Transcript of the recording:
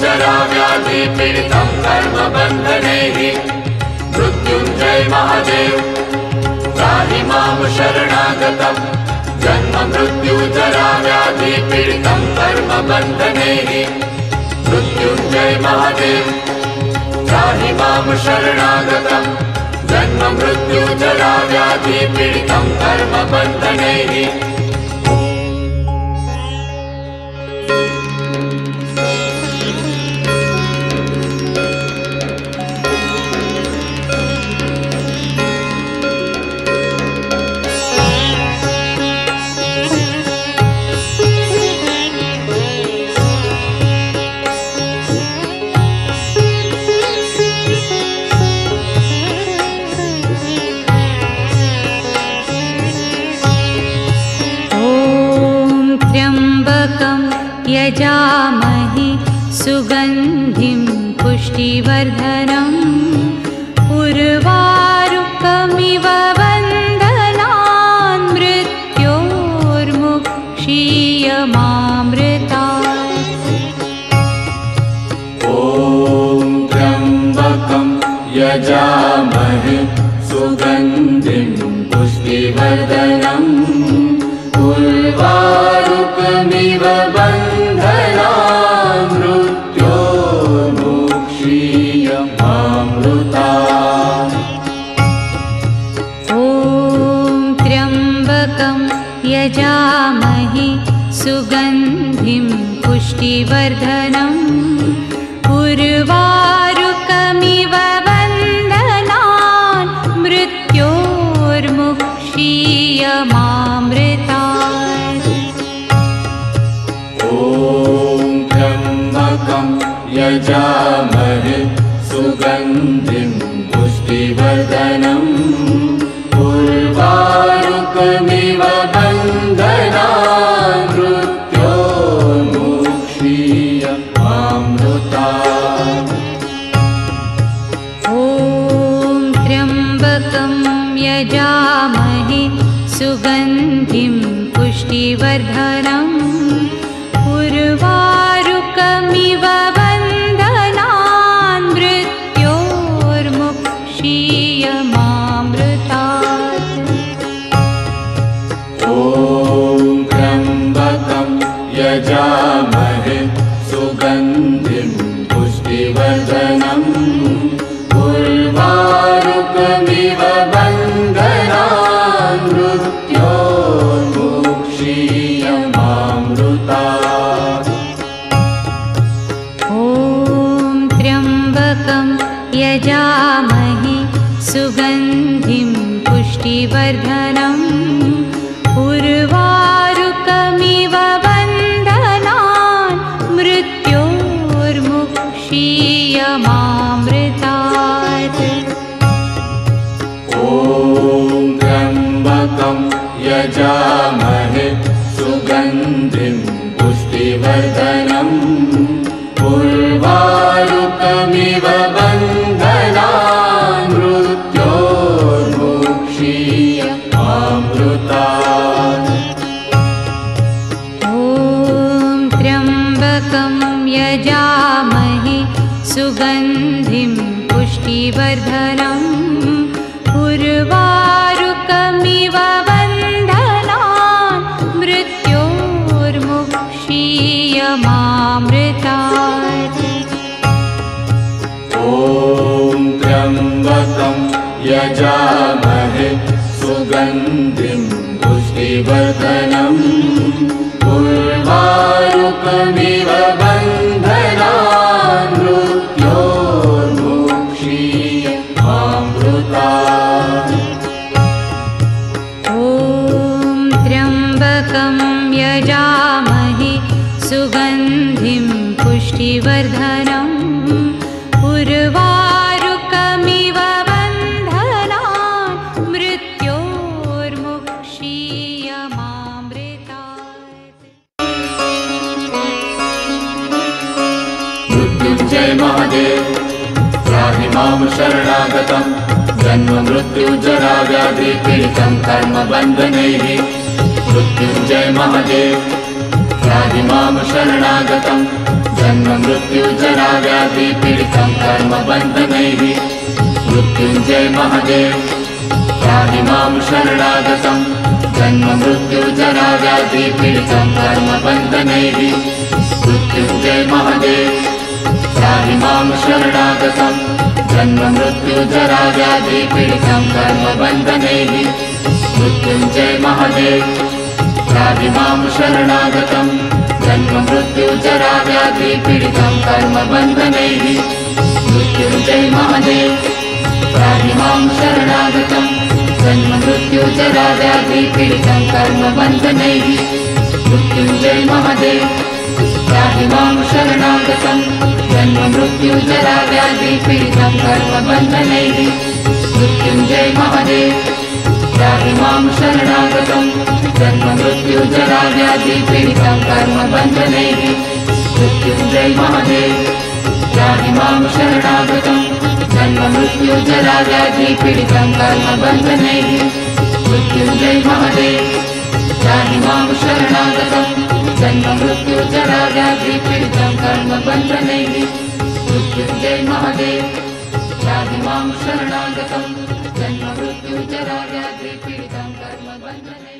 जरा व्याधि पीडितं कर्मबन्धनैः मृत्युञ्जय महादेव त्राहि मां शरणागतं जन्म मृत्यु जरा व्याधि पीडितं कर्मबन्धनैः मृत्युञ्जय महादेव त्राहि मां शरणागतं जन्म मृत्यु जरा व्याधि पीडितं कर्मबन्धनैः यजामहे सुगन्धिं पुष्टिवर्धनम् उर्वारुकमिव बन्धनान् मृत्योर्मुक्षीयमामृतात्। ॐ त्र्यम्बकं यजामहे सुगन्धिं पुष्टिवर्धनम् उर्वारुकमिव बन्धनान् मृत्योर्मुक्षीयमामृतात्। ॐ त्र्यम्बकं यजामहे सुगन्धिं पुष्टिवर्धनम् उर्वारुकमिव बन्धनान् मृत्योर्मुक्षीयमामृतात्। ॐ त्र्यम्बकं यजामहे सुगन्धिं पुष्टिवर्धनम् उर्वारुकमिव बन्धनान् मृत्योर्मुक्षीयमामृतात्। ॐ त्र्यम्बकं यजामहे सुगन्धिं पुष्टिवर्धनम् उर्वारुकमिव बन्धनान् मृत्योर्मुक्षीयमामृतात्। ॐ त्र्यम्बकं यजामहे सुगन्धिं पुष्टिवर्धनम् उर्वारुकमिव बन्धनान् मृत्योर्मुक्षीयमामृतात्। ॐ त्र्यम्बकं यजामहे सुगन्धिं पुष्टिवर्धनम् उर्वारुकमिव बन्धनान् मृत्योर्मुक्षीयमामृतात्। ॐ त्र्यम्बकं यजामहे सुगन्धिं पुष्टिवर्धनम् उर्वारुकमिव बन्धनान् मृत्योर्मुक्षीयमामृतात्। ॐ त्र्यम्बकं यजामहे सुगन्धिं पुष्टिवर्धनम् उर्वारुकमिव बन्धनान् मृत्योर्मुक्षीयमामृतात्। ॐ त्र्यम्बकं यजामहे सुगन्धिं पुष्टिवर्धनम् उर्वारुकमिव बन्धनान् मृत्योर्मुक्षीयमामृतात्। ॐ त्र्यम्बकं यजामहे सुगन्धिं पुष्टिवर्धनम् उर्वारुकमिव बन्धनान् मृत्योर्मुक्षीयमामृतात्। मृत्युञ्जय महादेव त्राहि मां शरणागतं जन्म मृत्यु जरा व्याधि पीडितं कर्मबन्धनैः मृत्युञ्जय महादेव त्राहि मां शरणागतं जन्ममृत्युजराव्याधिपीडितं कर्मबन्धनैः मृत्युञ्जय महादेव त्राहि मां शरणागतं जन्ममृत्युजराव्याधिपीडितं कर्मबन्धनैः मृत्युञ्जय महादेव त्राहि मां शरणागतं जन्ममृत्युजराव्याधिपीडितं कर्मबन्धनैः मृत्युञ्जय महादेव त्राहि मां शरणागतं जन्ममृत्युजराव्याधिपीडितं कर्मबन्धनैः मृत्युञ्जय महादेव त्राहि मां शरणागतं जन्ममृत्युजराव्याधिपीडितं कर्मबन्धनैः मृत्युञ्जय महादेव त्राहि मां शरणागतं जन्ममृत्युजराव्याधिपीडितं कर्मबन्धनैः मृत्युञ्जय महादेव त्राहि मां शरणागतं जन्ममृत्युजराव्याधिपीडितं कर्मबन्धनैः मृत्युञ्जय महादेव त्राहि मां शरणागतं जन्ममृत्युजराव्याधिपीडितं कर्मबन्धनैः मृत्युञ्जय महादेव त्राहि मां शरणागतं जन्ममृत्युजराव्याधिपीडितं कर्मबन्धनैः मृत्युञ्जय महादेव त्राहि मां शरणागतं जन्ममृत्युजराव्याधिपीडितं कर्मबन्धनैः